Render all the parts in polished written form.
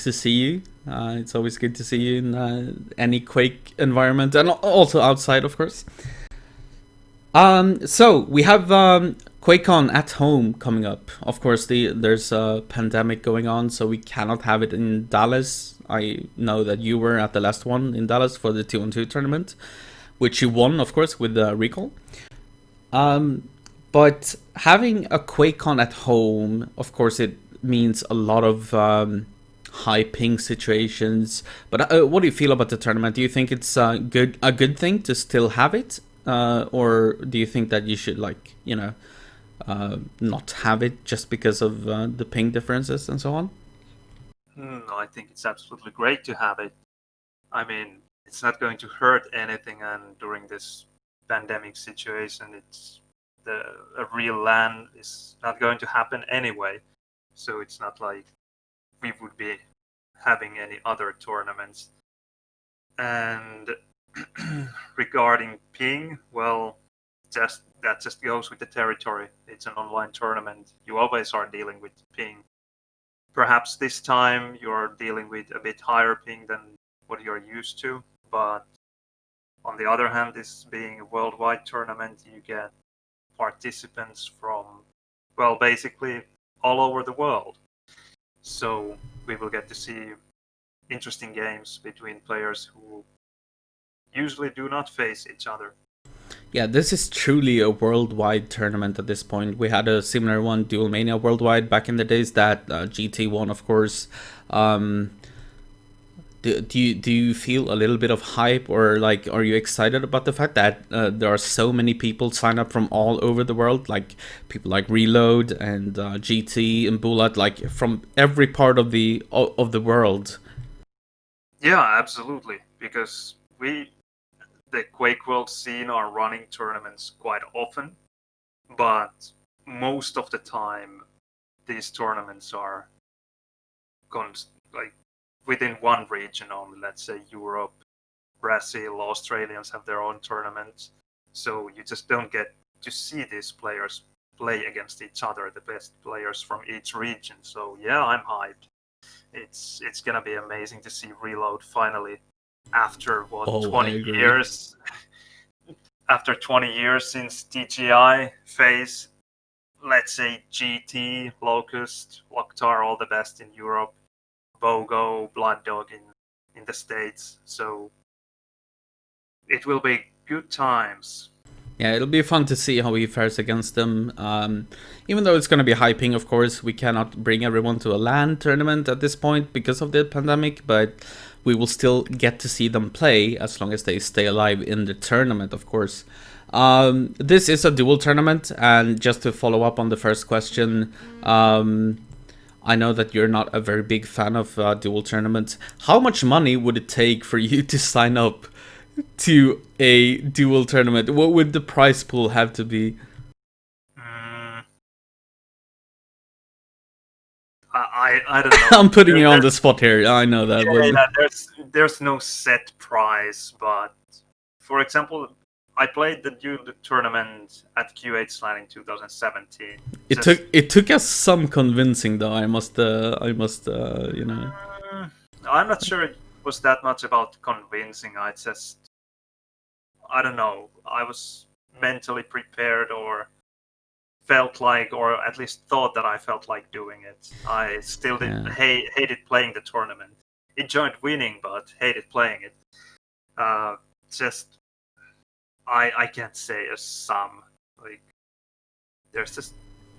nice to see you. It's always good to see you in any Quake environment, and also outside, of course. So we have QuakeCon at home coming up. Of course, there's a pandemic going on, so we cannot have it in Dallas. I know that you were at the last one in Dallas for the 2-on-2 tournament, which you won, of course, with the recall. But having a QuakeCon at home, of course, it means a lot of high ping situations. But what do you feel about the tournament? Do you think it's a good thing to still have it, or do you think that you should not have it just because of the ping differences and so on? I think it's absolutely great to have it. I mean, it's not going to hurt anything, and during this pandemic situation, a real LAN is not going to happen anyway. So it's not like we would be having any other tournaments. And regarding ping, well, that just goes with the territory. It's an online tournament. You always are dealing with ping. Perhaps this time you're dealing with a bit higher ping than what you're used to, but on the other hand, this being a worldwide tournament, you get participants from, well, basically all over the world. So we will get to see interesting games between players who usually do not face each other. Yeah, this is truly a worldwide tournament at this point. We had a similar one, Duel Mania Worldwide, back in the days that GT won, of course. Do you feel a little bit of hype, or are you excited about the fact that there are so many people sign up from all over the world, like people like Reload and GT and Bulat, like from every part of the world? Yeah, absolutely, because the Quake World scene are running tournaments quite often, but most of the time these tournaments are within one region only. Let's say Europe, Brazil, Australians have their own tournaments, so you just don't get to see these players play against each other, the best players from each region. So yeah, I'm hyped. It's gonna be amazing to see Reload finally after 20 years. After 20 years since TGI phase, let's say GT, Locust, Lokhtar, all the best in Europe, Bogo, Blood Dog in the States. So it will be good times. Yeah, it'll be fun to see how he fares against them. Even though it's going to be hyping, of course, we cannot bring everyone to a LAN tournament at this point because of the pandemic, but we will still get to see them play as long as they stay alive in the tournament, of course. This is a dual tournament, and just to follow up on the first question, I know that you're not a very big fan of dual tournaments. How much money would it take for you to sign up to a dual tournament? What would the prize pool have to be? I don't know. I'm putting you on the spot here. I know that. Yeah, there's no set prize, but for example, I played the dual tournament at QH in 2017. It took us some convincing, though. I'm not sure it was that much about convincing. I don't know. I was mentally prepared, or felt like, or at least thought that I felt like doing it. I still hated playing the tournament. Enjoyed winning, but hated playing it. I can't say a sum. Like, there's just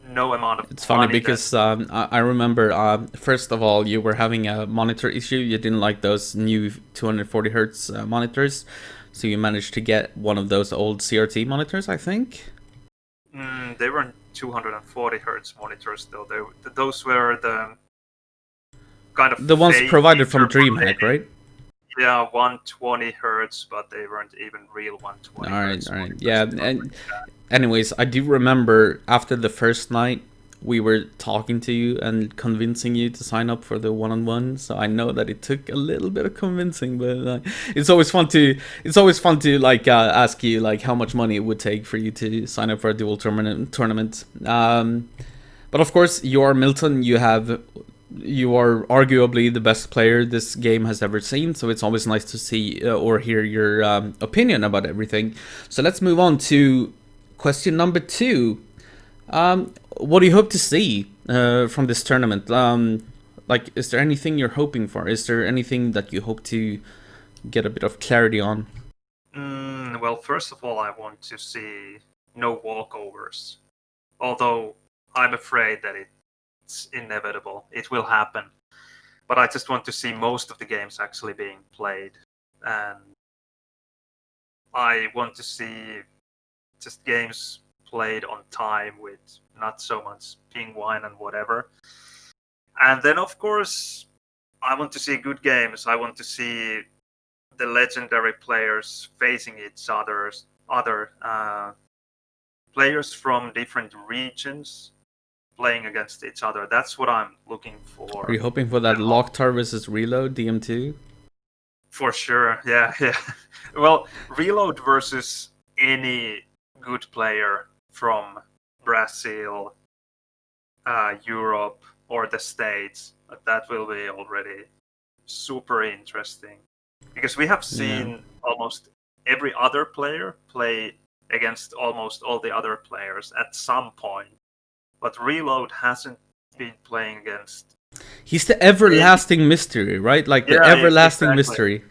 no amount of. It's funny because I remember, first of all, you were having a monitor issue. You didn't like those new 240 hertz monitors, so you managed to get one of those old CRT monitors, I think. They weren't 240 hertz monitors, though. Those were the kind of the ones provided from DreamHack, right? Yeah, 120 hertz, but they weren't even real 120 hertz. All right. Yeah, and anyways, I do remember after the first night, we were talking to you and convincing you to sign up for the one-on-one. So I know that it took a little bit of convincing, but it's always fun to ask you how much money it would take for you to sign up for a dual tournament. But of course, you are Milton. You have you are arguably the best player this game has ever seen, so it's always nice to see or hear your opinion about everything. So let's move on to question number 2. What do you hope to see from this tournament? Like, is there anything you're hoping for? Is there anything that you hope to get a bit of clarity on? Well, first of all, I want to see no walkovers. Although I'm afraid that it's inevitable. It will happen. But I just want to see most of the games actually being played. And I want to see just games played on time with not so much ping wine and whatever. And then, of course, I want to see good games. I want to see the legendary players facing each other players from different regions playing against each other. That's what I'm looking for. Are you hoping for that Locktar versus Reload DM2? For sure, yeah. Well, Reload versus any good player from Brazil, Europe, or the States. That will be already super interesting. Because we have seen almost every other player play against almost all the other players at some point. But Reload hasn't been playing against. He's the everlasting mystery, right? Like the everlasting exactly. mystery.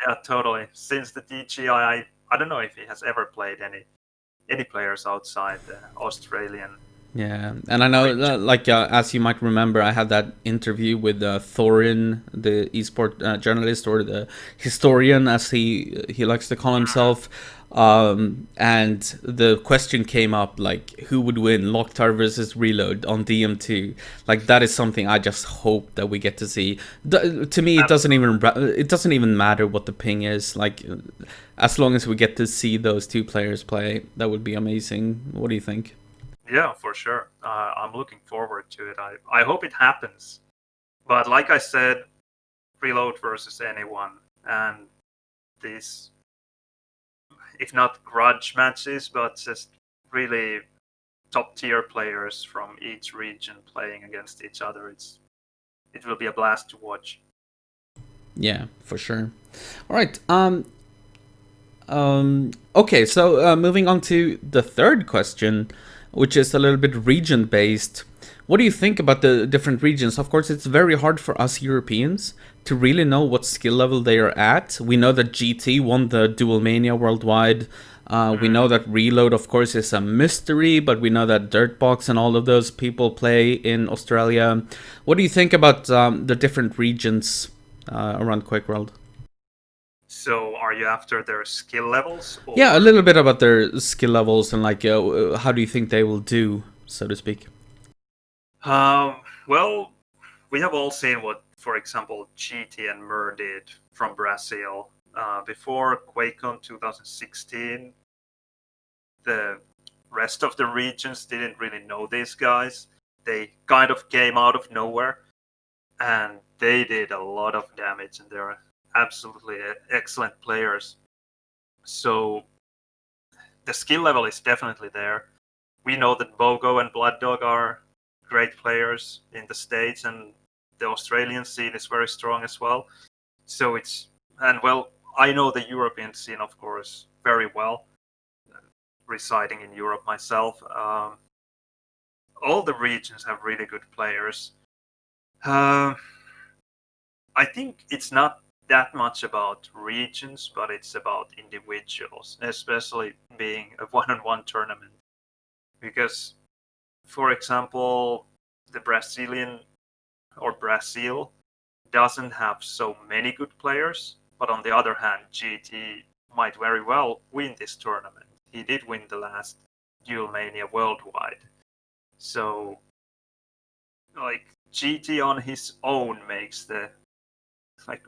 Yeah, totally. Since the DGI, I don't know if he has ever played any players outside the Australian. Yeah, and I know, like as you might remember, I had that interview with Thorin, the esport journalist or the historian, as he likes to call himself. And the question came up, like, who would win, Locktar versus Reload on DM2? Like, that is something I just hope that we get to see. To me, it doesn't even matter what the ping is. Like, as long as we get to see those two players play, that would be amazing. What do you think? Yeah, for sure. I'm looking forward to it. I hope it happens. But like I said, Reload versus anyone, and these, if not grudge matches, but just really top tier players from each region playing against each other. It will be a blast to watch. Yeah, for sure. All right. Okay, so moving on to the third question, which is a little bit region based. What do you think about the different regions? Of course, it's very hard for us Europeans to really know what skill level they are at. We know that GT won the Dual Mania worldwide. We know that Reload, of course, is a mystery, but we know that Dirtbox and all of those people play in Australia. What do you think about the different regions around Quake World? So, are you after their skill levels? Or... Yeah, a little bit about their skill levels and like how do you think they will do, so to speak. Well, we have all seen what, for example, GT and Mer did from Brazil. Before QuakeCon 2016, the rest of the regions didn't really know these guys. They kind of came out of nowhere, and they did a lot of damage, and they're absolutely excellent players. So the skill level is definitely there. We know that Bogo and Blood Dog are great players in the States, and the Australian scene is very strong as well. So I know the European scene, of course, very well, residing in Europe myself. All the regions have really good players. I think it's not that much about regions, but it's about individuals, especially being a one-on-one tournament. Because, for example, the Brazilian or Brazil doesn't have so many good players, but on the other hand, GT might very well win this tournament. He did win the last Duel Mania worldwide. So, like, GT on his own makes the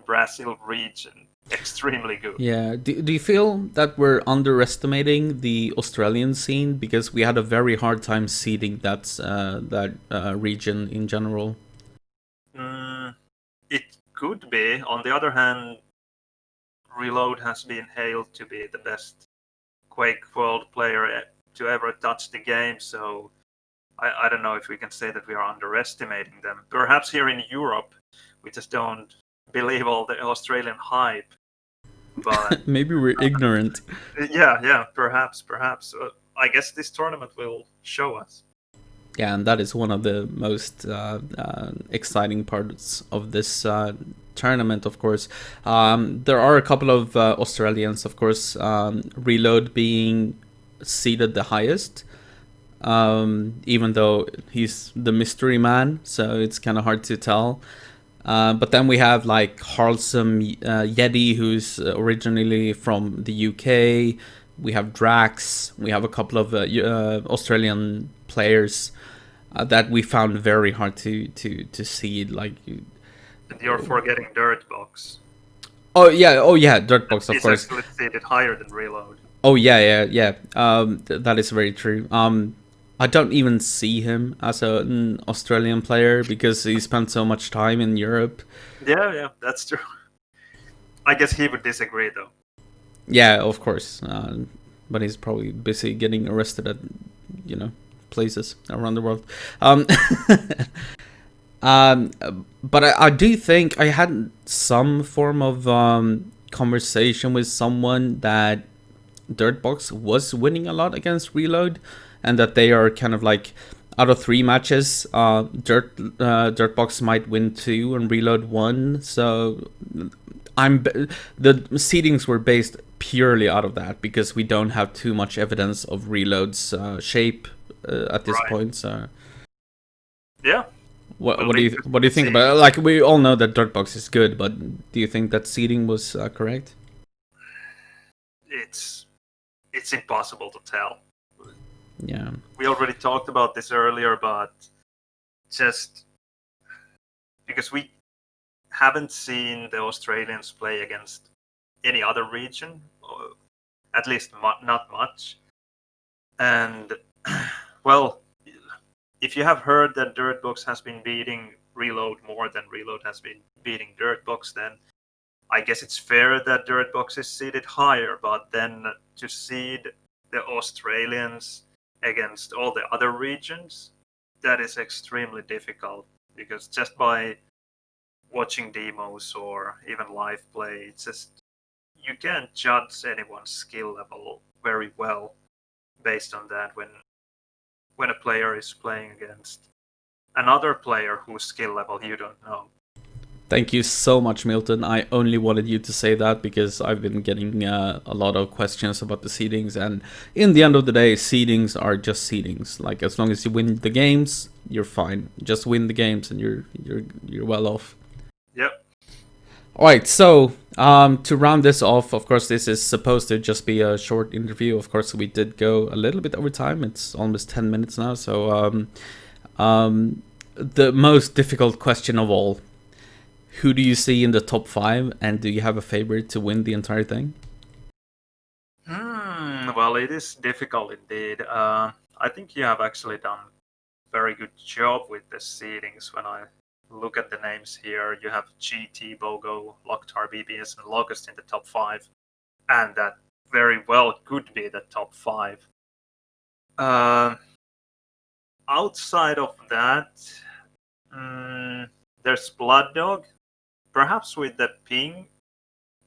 Brazil region extremely good. Yeah. Do you feel that we're underestimating the Australian scene because we had a very hard time seeding that region in general? It could be. On the other hand, Reload has been hailed to be the best Quake World player to ever touch the game, so I don't know if we can say that we are underestimating them. Perhaps here in Europe, we just don't believe all the Australian hype. But Maybe we're ignorant. yeah, perhaps. I guess this tournament will show us. Yeah, and that is one of the most exciting parts of this tournament, of course. There are a couple of Australians, of course, Reload being seeded the highest, even though he's the mystery man, so it's kind of hard to tell. But then we have like Harlsome Yeti, who's originally from the UK. We have Drax. We have a couple of Australian players that we found very hard to seed. Like, And you're forgetting Dirtbox. oh yeah, Dirtbox, of course. He's actually seated higher than Reload. Oh yeah. That is very true. I don't even see him as an Australian player because he spent so much time in Europe. Yeah, that's true. I guess he would disagree, though. Yeah, of course. But he's probably busy getting arrested at, places around the world. But I do think I had some form of conversation with someone that Dirtbox was winning a lot against Reload, and that they are kind of like, out of 3 matches, Dirtbox might win 2 and Reload 1. So the seedings were based purely out of that because we don't have too much evidence of Reload's shape at this point. So yeah. What do you think about it? Like, we all know that Dirtbox is good, but do you think that seeding was correct? It's impossible to tell. Yeah. We already talked about this earlier, but just because we haven't seen the Australians play against any other region, or at least not much. And, well, if you have heard that Dirtbox has been beating Reload more than Reload has been beating Dirtbox, then I guess it's fair that Dirtbox is seeded higher, but then to seed the Australians against all the other regions, that is extremely difficult, because just by watching demos or even live play, it's just, you can't judge anyone's skill level very well based on that when a player is playing against another player whose skill level you don't know. Thank you so much, Milton. I only wanted you to say that because I've been getting a lot of questions about the seedings, and in the end of the day, seedings are just seedings. Like, as long as you win the games, you're fine. Just win the games, and you're well off. Yep. All right. So to round this off, of course, this is supposed to just be a short interview. Of course, we did go a little bit over time. It's almost 10 minutes now. So the most difficult question of all. Who do you see in the top 5, and do you have a favorite to win the entire thing? Well, it is difficult indeed. I think you have actually done a very good job with the seedings. When I look at the names here, you have GT, Bogo, Locktar, BBS, and Locust in the top 5. And that very well could be the top 5. Outside of that, there's Blood Dog. Perhaps with the ping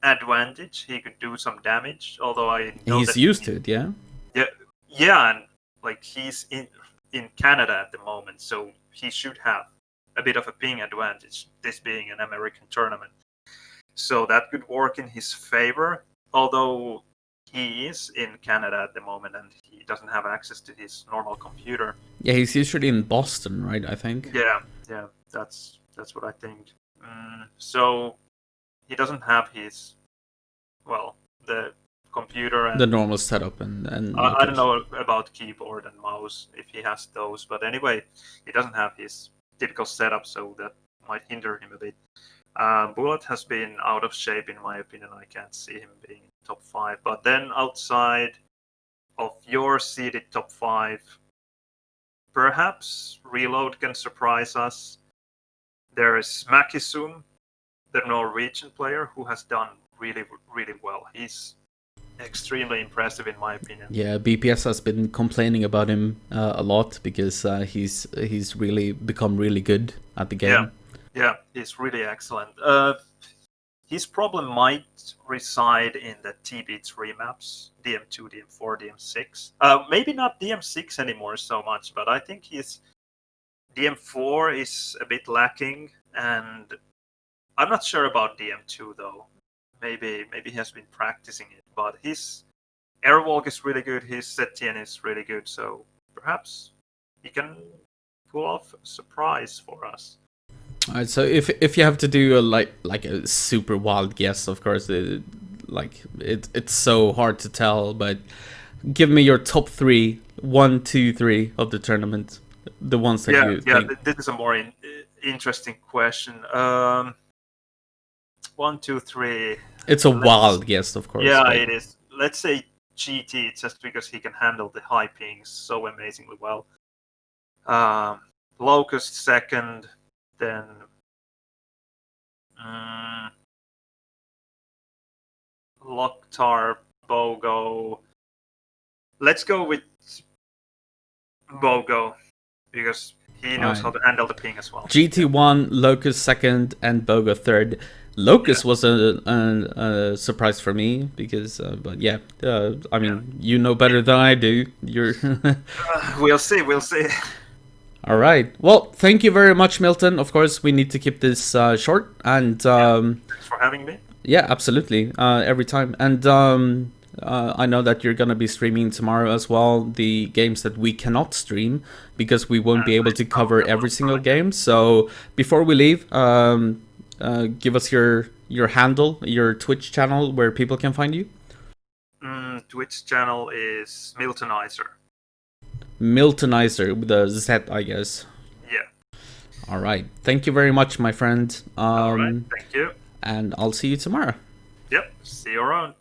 advantage, he could do some damage. Although I know he's used to it, yeah. Yeah, and like he's in Canada at the moment, so he should have a bit of a ping advantage. This being an American tournament, so that could work in his favor. Although he is in Canada at the moment and he doesn't have access to his normal computer. Yeah, he's usually in Boston, right? I think. Yeah, that's what I think. So he doesn't have his, the computer and the normal setup and I don't know about keyboard and mouse if he has those, but anyway, he doesn't have his typical setup, so that might hinder him a bit. Bullet has been out of shape in my opinion. I can't see him being in top 5. But then outside of your seeded top 5, perhaps Reload can surprise us. There is Makisum, the Norwegian player, who has done really, really well. He's extremely impressive in my opinion. Yeah, BPS has been complaining about him a lot because he's really become really good at the game. Yeah, he's really excellent. His problem might reside in the TB3 maps, DM2, DM4, DM6. Maybe not DM6 anymore so much, but I think his DM4 is a bit lacking, and I'm not sure about DM2 though. Maybe he has been practicing it, but his airwalk is really good. His Setien is really good, so perhaps he can pull off a surprise for us. Alright, so if you have to do a like a super wild guess, of course, it's so hard to tell. But give me your top 3, 1, 2, 3 of the tournament, the ones that you think. This is a more interesting question. 1, 2, 3. It's a wild guess, of course. Yeah, but it is. Let's say GT, just because he can handle the high pings so amazingly well. Locust second, then Loktar, Bogo. Let's go with Bogo because he knows how to handle the ping as well. GT1, Locust second, and Bogo third. Locust was a surprise for me because, but yeah, I mean, you know better than I do. You're. We'll see. All right. Well, thank you very much, Milton. Of course, we need to keep this short. And thanks for having me. Yeah, absolutely. Every time. And I know that you're gonna be streaming tomorrow as well. The games that we cannot stream because we won't be able to cover every single game. So before we leave, give us your handle, your Twitch channel where people can find you. Twitch channel is Miltonizer. Miltonizer with a Z, I guess. Yeah. All right. Thank you very much, my friend. All right. Thank you. And I'll see you tomorrow. Yep. See you around.